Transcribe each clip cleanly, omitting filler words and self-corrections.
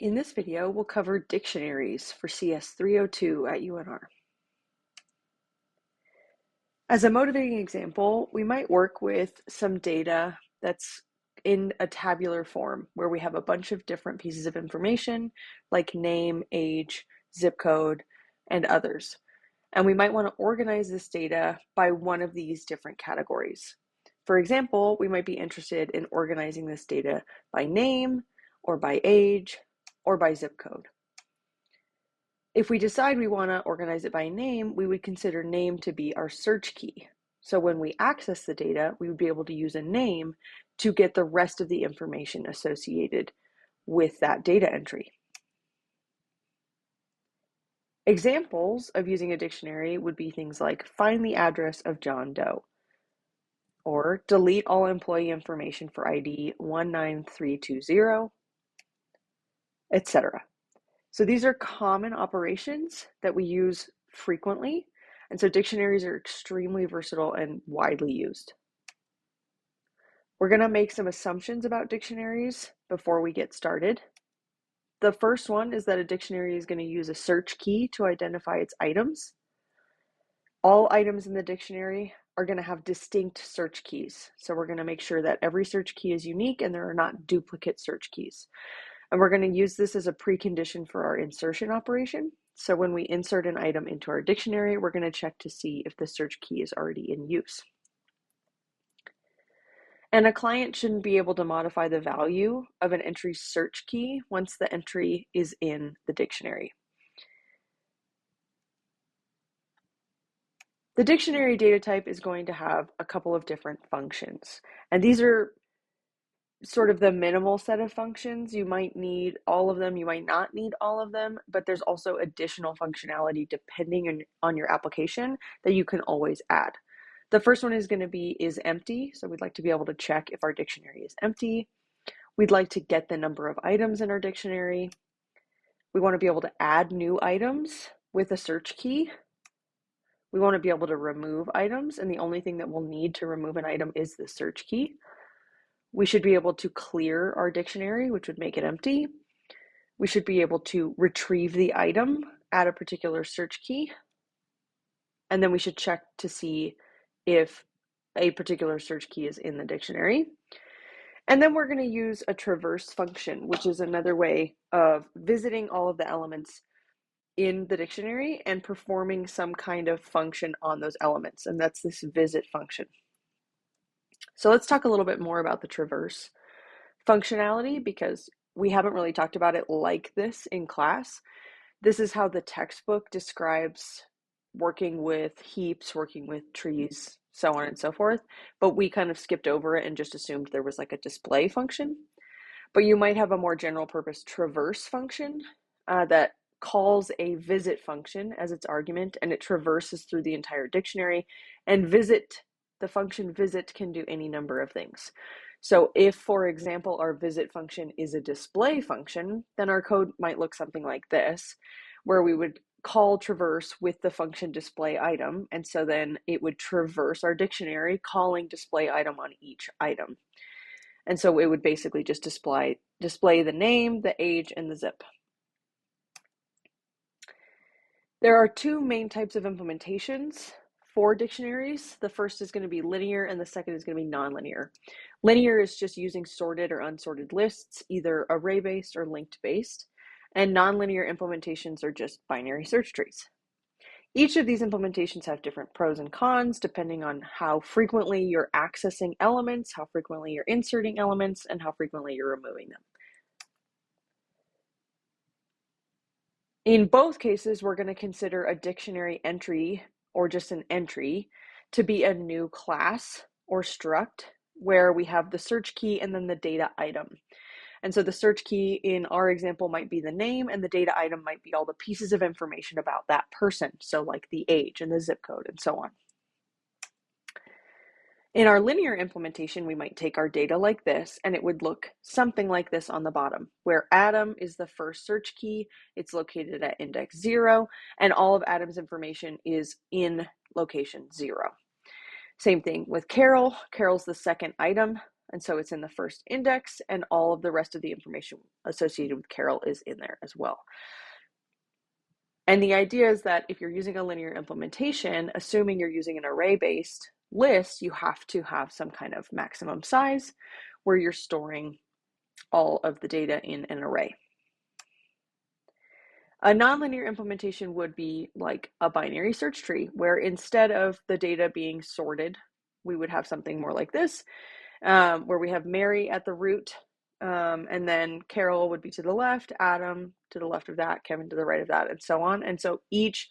In this video, we'll cover dictionaries for CS 302 at UNR. As a motivating example, we might work with some data that's in a tabular form where we have a bunch of different pieces of information like name, age, zip code, and others. And we might want to organize this data by one of these different categories. For example, we might be interested in organizing this data by name, or by age, or by zip code. If we decide we want to organize it by name, we would consider name to be our search key. So when we access the data, we would be able to use a name to get the rest of the information associated with that data entry. Examples of using a dictionary would be things like find the address of John Doe, or delete all employee information for ID 19320, etc. So these are common operations that we use frequently, and so dictionaries are extremely versatile and widely used. We're going to make some assumptions about dictionaries before we get started. The first one is that a dictionary is going to use a search key to identify its items. All items in the dictionary are going to have distinct search keys. So we're going to make sure that every search key is unique and there are not duplicate search keys. And we're going to use this as a precondition for our insertion operation. So when we insert an item into our dictionary, we're going to check to see if the search key is already in use. And a client shouldn't be able to modify the value of an entry's search key once the entry is in the dictionary. The dictionary data type is going to have a couple of different functions, and these are sort of the minimal set of functions. You might need all of them, you might not need all of them, but there's also additional functionality depending on your application that you can always add. The first one is going to be is empty, so we'd like to be able to check if our dictionary is empty. We'd like to get the number of items in our dictionary. We want to be able to add new items with a search key. We want to be able to remove items, and the only thing that we'll need to remove an item is the search key. We should be able to clear our dictionary, which would make it empty. We should be able to retrieve the item at a particular search key. And then we should check to see if a particular search key is in the dictionary. And then we're going to use a traverse function, which is another way of visiting all of the elements in the dictionary and performing some kind of function on those elements. And that's this visit function. So let's talk a little bit more about the traverse functionality because we haven't really talked about it like this in class. This is how the textbook describes working with heaps, working with trees, so on and so forth. But we kind of skipped over it and just assumed there was like a display function. But you might have a more general purpose traverse function that calls a visit function as its argument, and it traverses through the entire dictionary. And the function visit can do any number of things. So if, for example, our visit function is a display function, then our code might look something like this, where we would call traverse with the function display item, and so then it would traverse our dictionary calling display item on each item. And so it would basically just display the name, the age, and the zip. There are two main types of implementations for dictionaries. The first is going to be linear and the second is going to be nonlinear. Linear is just using sorted or unsorted lists, either array-based or linked-based, and nonlinear implementations are just binary search trees. Each of these implementations have different pros and cons depending on how frequently you're accessing elements, how frequently you're inserting elements, and how frequently you're removing them. In both cases, we're going to consider a dictionary entry or just an entry to be a new class or struct where we have the search key and then the data item. And so the search key in our example might be the name, and the data item might be all the pieces of information about that person. So like the age and the zip code and so on. In our linear implementation, we might take our data like this, and it would look something like this on the bottom, where Adam is the first search key. It's located at index 0, and all of Adam's information is in location 0. Same thing with Carol. Carol's the second item And so it's in the first index, and all of the rest of the information associated with Carol is in there as well. And the idea is that if you're using a linear implementation, assuming you're using an array-based list, you have to have some kind of maximum size where you're storing all of the data in an array. A nonlinear implementation would be like a binary search tree, where instead of the data being sorted, we would have something more like this, where we have Mary at the root, and then Carol would be to the left, Adam to the left of that, Kevin to the right of that, and so on. And so each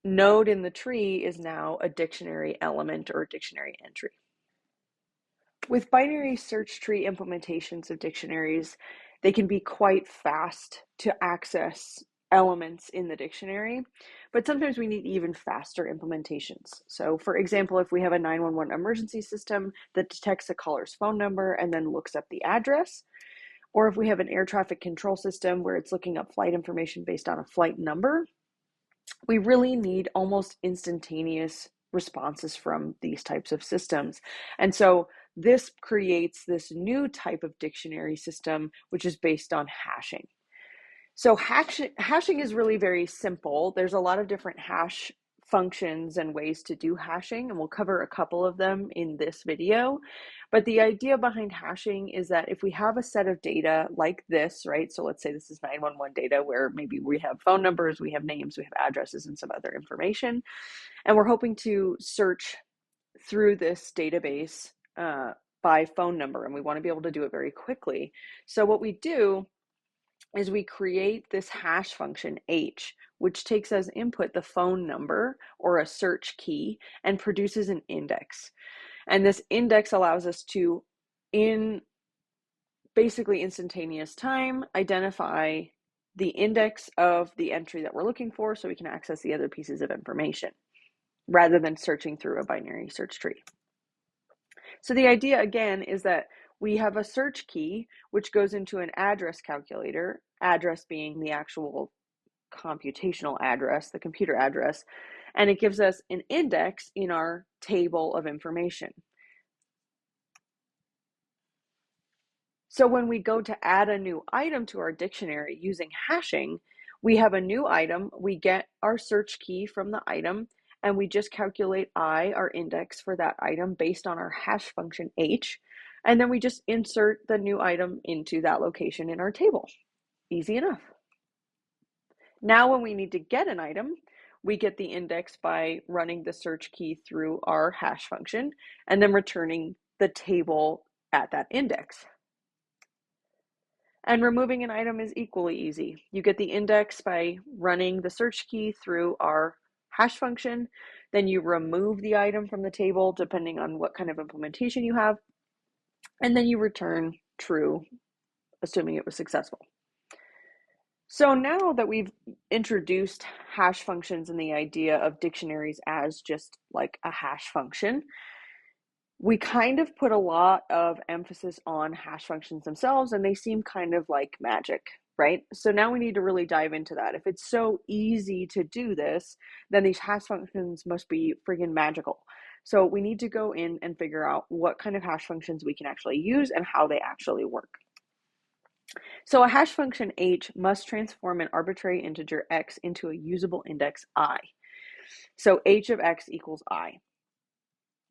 node in the tree is now a dictionary element or a dictionary entry. With binary search tree implementations of dictionaries, they can be quite fast to access elements in the dictionary, but sometimes we need even faster implementations. So for example, if we have a 911 emergency system that detects a caller's phone number and then looks up the address, or if we have an air traffic control system where it's looking up flight information based on a flight number, we really need almost instantaneous responses from these types of systems. And so this creates this new type of dictionary system, which is based on hashing. So hashing is really very simple. There's a lot of different hash functions and ways to do hashing, and we'll cover a couple of them in this video. But the idea behind hashing is that if we have a set of data like this, right? So let's say this is 911 data where maybe we have phone numbers, we have names, we have addresses, and some other information. And we're hoping to search through this database by phone number, and we want to be able to do it very quickly. So what we do is we create this hash function H, which takes as input the phone number or a search key and produces an index. And this index allows us to, in basically instantaneous time, identify the index of the entry that we're looking for so we can access the other pieces of information rather than searching through a binary search tree. So the idea again is that we have a search key which goes into an address calculator, address being the actual computational address, the computer address, and it gives us an index in our table of information. So when we go to add a new item to our dictionary using hashing, we have a new item, we get our search key from the item, and we just calculate I, our index for that item based on our hash function H, and then we just insert the new item into that location in our table. Easy enough. Now when we need to get an item, we get the index by running the search key through our hash function and then returning the table at that index. And removing an item is equally easy. You get the index by running the search key through our hash function, then you remove the item from the table depending on what kind of implementation you have, and then you return true, assuming it was successful. So now that we've introduced hash functions and the idea of dictionaries as just like a hash function, we kind of put a lot of emphasis on hash functions themselves, and they seem kind of like magic, right? So now we need to really dive into that. If it's so easy to do this, then these hash functions must be friggin' magical. So we need to go in and figure out what kind of hash functions we can actually use and how they actually work. So a hash function H must transform an arbitrary integer x into a usable index I. So H of x equals I.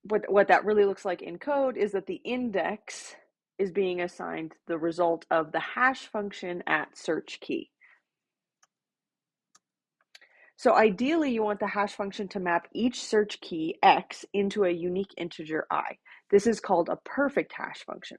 What that really looks like in code is that the index is being assigned the result of the hash function at search key. So ideally, you want the hash function to map each search key x into a unique integer I. This is called a perfect hash function.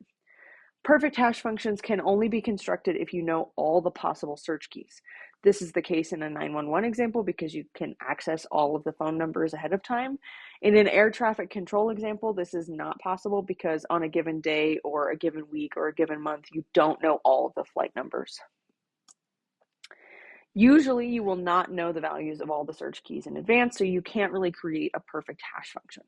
Perfect hash functions can only be constructed if you know all the possible search keys. This is the case in a 911 example because you can access all of the phone numbers ahead of time. In an air traffic control example, this is not possible because on a given day or a given week or a given month, you don't know all of the flight numbers. Usually, you will not know the values of all the search keys in advance, so you can't really create a perfect hash function.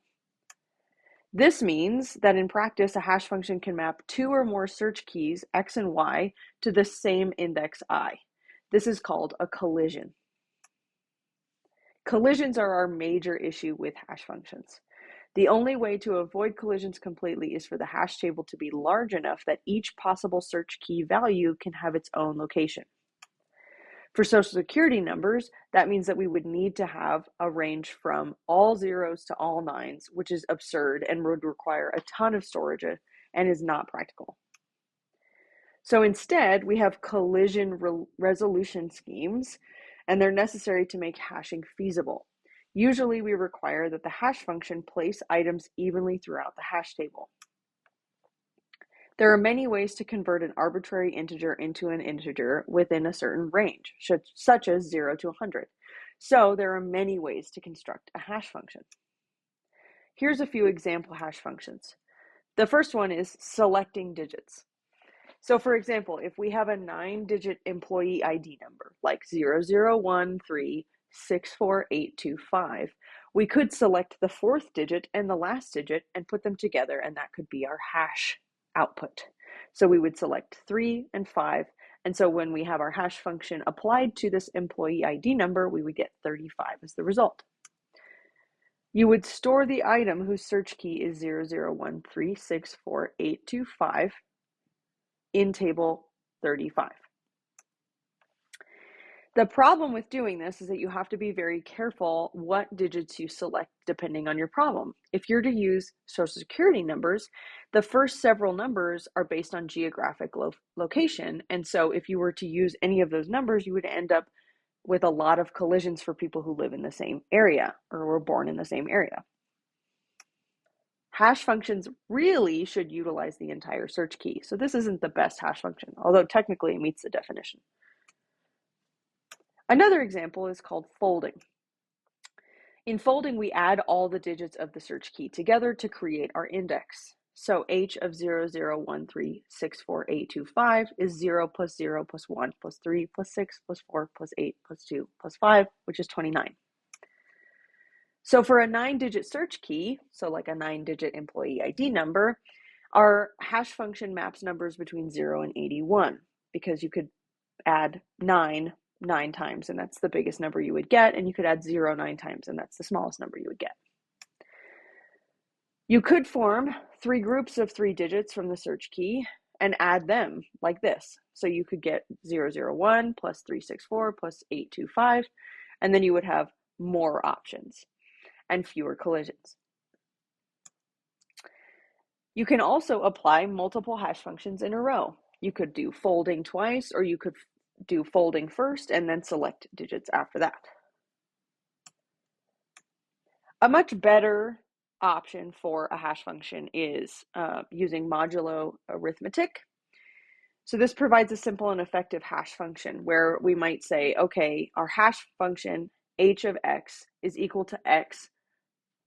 This means that in practice, a hash function can map two or more search keys, x and y, to the same index I. This is called a collision. Collisions are our major issue with hash functions. The only way to avoid collisions completely is for the hash table to be large enough that each possible search key value can have its own location. For Social Security numbers, that means that we would need to have a range from all zeros to all nines, which is absurd and would require a ton of storage and is not practical. So instead, we have collision resolution schemes, and they're necessary to make hashing feasible. Usually, we require that the hash function place items evenly throughout the hash table. There are many ways to convert an arbitrary integer into an integer within a certain range, such as 0 to 100. So there are many ways to construct a hash function. Here's a few example hash functions. The first one is selecting digits. So for example, if we have a 9-digit employee ID number, like 0013648825, we could select the fourth digit and the last digit and put them together, and that could be our hash output. So we would select 3 and 5, and so when we have our hash function applied to this employee ID number, we would get 35 as the result. You would store the item whose search key is 0013648825 in table 35. The problem with doing this is that you have to be very careful what digits you select depending on your problem. If you're to use Social Security numbers, the first several numbers are based on geographic location. And so if you were to use any of those numbers, you would end up with a lot of collisions for people who live in the same area or were born in the same area. Hash functions really should utilize the entire search key. So this isn't the best hash function, although technically it meets the definition. Another example is called folding. In folding, we add all the digits of the search key together to create our index. So H of 0013648825 is 0 plus 0 plus 1 plus 3 plus 6 plus 4 plus 8 plus 2 plus 5, which is 29. So for a 9-digit search key, so like a 9-digit employee ID number, our hash function maps numbers between 0 and 81, because you could add 9 times, and that's the biggest number you would get, and you could add 0 9 times, and that's the smallest number you would get. You could form 3 groups of 3 digits from the search key and add them like this. So you could get 001 plus 364 plus 825, and then you would have more options and fewer collisions. You can also apply multiple hash functions in a row. You could do folding twice, or you could do folding first and then select digits after that. A much better option for a hash function is using modulo arithmetic. So this provides a simple and effective hash function where we might say, okay, our hash function h of x is equal to x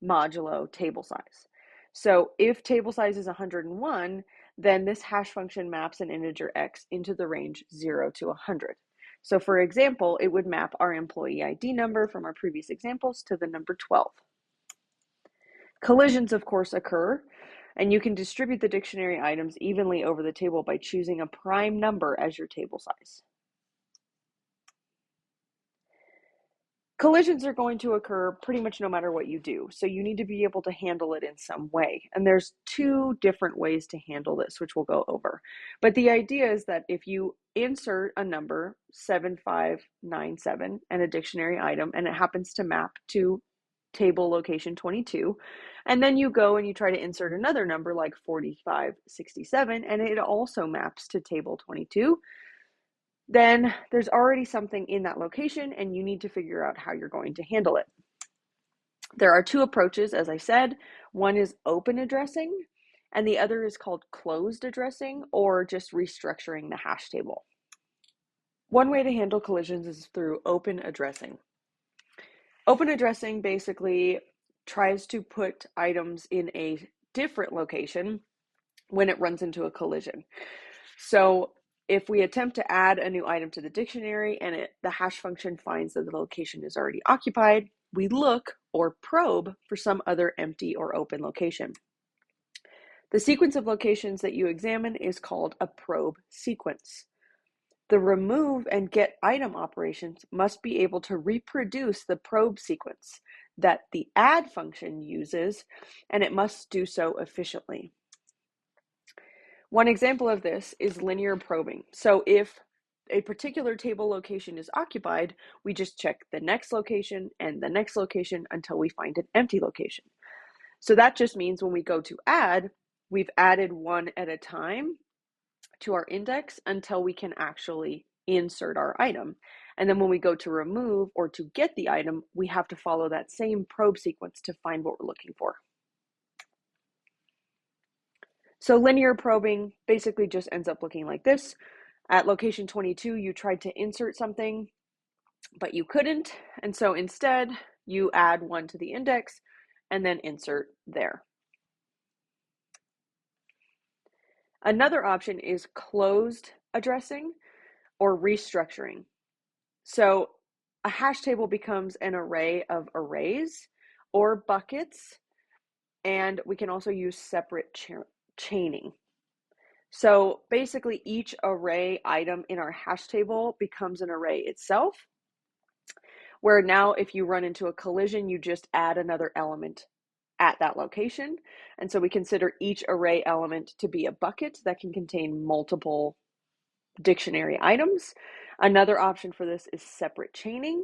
modulo table size. So if table size is 101, then this hash function maps an integer x into the range 0 to 100. So for example, it would map our employee ID number from our previous examples to the number 12. Collisions, of course, occur, and you can distribute the dictionary items evenly over the table by choosing a prime number as your table size. Collisions are going to occur pretty much no matter what you do, so you need to be able to handle it in some way. And there's 2 different ways to handle this, which we'll go over. But the idea is that if you insert a number, 7597, and a dictionary item, and it happens to map to table location 22, and then you go and you try to insert another number like 4567, and it also maps to table 22, then there's already something in that location and you need to figure out how you're going to handle it. There are 2 approaches, as I said. One is open addressing, and the other is called closed addressing, or just restructuring the hash table. One way to handle collisions is through open addressing. Open addressing basically tries to put items in a different location when it runs into a collision. So if we attempt to add a new item to the dictionary and the hash function finds that the location is already occupied, we look or probe for some other empty or open location. The sequence of locations that you examine is called a probe sequence. The remove and get item operations must be able to reproduce the probe sequence. that the add function uses, and it must do so efficiently. One example of this is linear probing. So if a particular table location is occupied, we just check the next location and the next location until we find an empty location. So that just means when we go to add, we've added one at a time to our index until we can actually insert our item. And then when we go to remove or to get the item, we have to follow that same probe sequence to find what we're looking for. So linear probing basically just ends up looking like this. At location 22, you tried to insert something, but you couldn't. And so instead, you add one to the index and then insert there. Another option is closed addressing or restructuring. So a hash table becomes an array of arrays or buckets, and we can also use separate chaining. So basically each array item in our hash table becomes an array itself, where now if you run into a collision, you just add another element at that location. And so we consider each array element to be a bucket that can contain multiple dictionary items. Another option for this is separate chaining,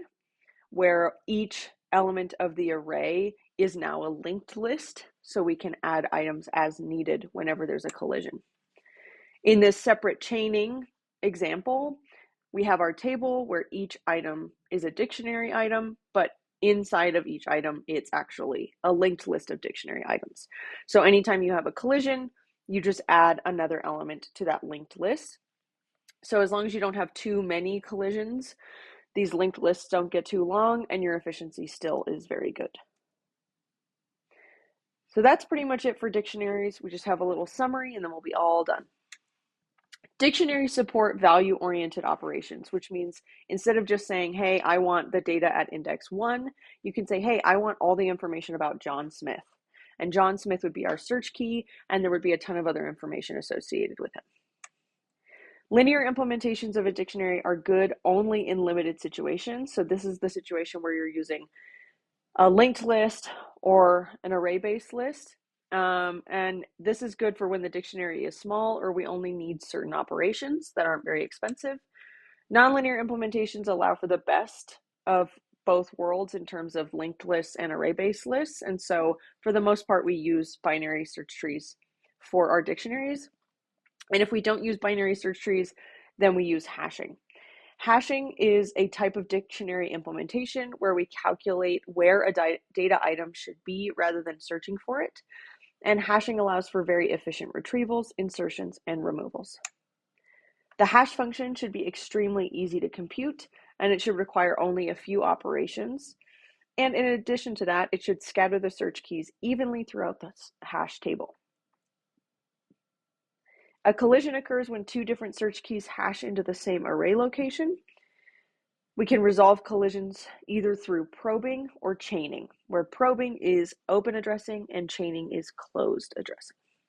where each element of the array is now a linked list, so we can add items as needed whenever there's a collision. In this separate chaining example, we have our table where each item is a dictionary item, but inside of each item, it's actually a linked list of dictionary items. So anytime you have a collision, you just add another element to that linked list. So as long as you don't have too many collisions, these linked lists don't get too long and your efficiency still is very good. So that's pretty much it for dictionaries. We just have a little summary and then we'll be all done. Dictionaries support value-oriented operations, which means instead of just saying, hey, I want the data at index 1, you can say, hey, I want all the information about John Smith. And John Smith would be our search key, and there would be a ton of other information associated with him. Linear implementations of a dictionary are good only in limited situations. So this is the situation where you're using a linked list or an array-based list. And this is good for when the dictionary is small or we only need certain operations that aren't very expensive. Nonlinear implementations allow for the best of both worlds in terms of linked lists and array-based lists. And so for the most part, we use binary search trees for our dictionaries. And if we don't use binary search trees, then we use hashing. Hashing is a type of dictionary implementation where we calculate where a data item should be rather than searching for it. And hashing allows for very efficient retrievals, insertions, and removals. The hash function should be extremely easy to compute, and it should require only a few operations. And in addition to that, it should scatter the search keys evenly throughout the hash table. A collision occurs when two different search keys hash into the same array location. We can resolve collisions either through probing or chaining, where probing is open addressing and chaining is closed addressing.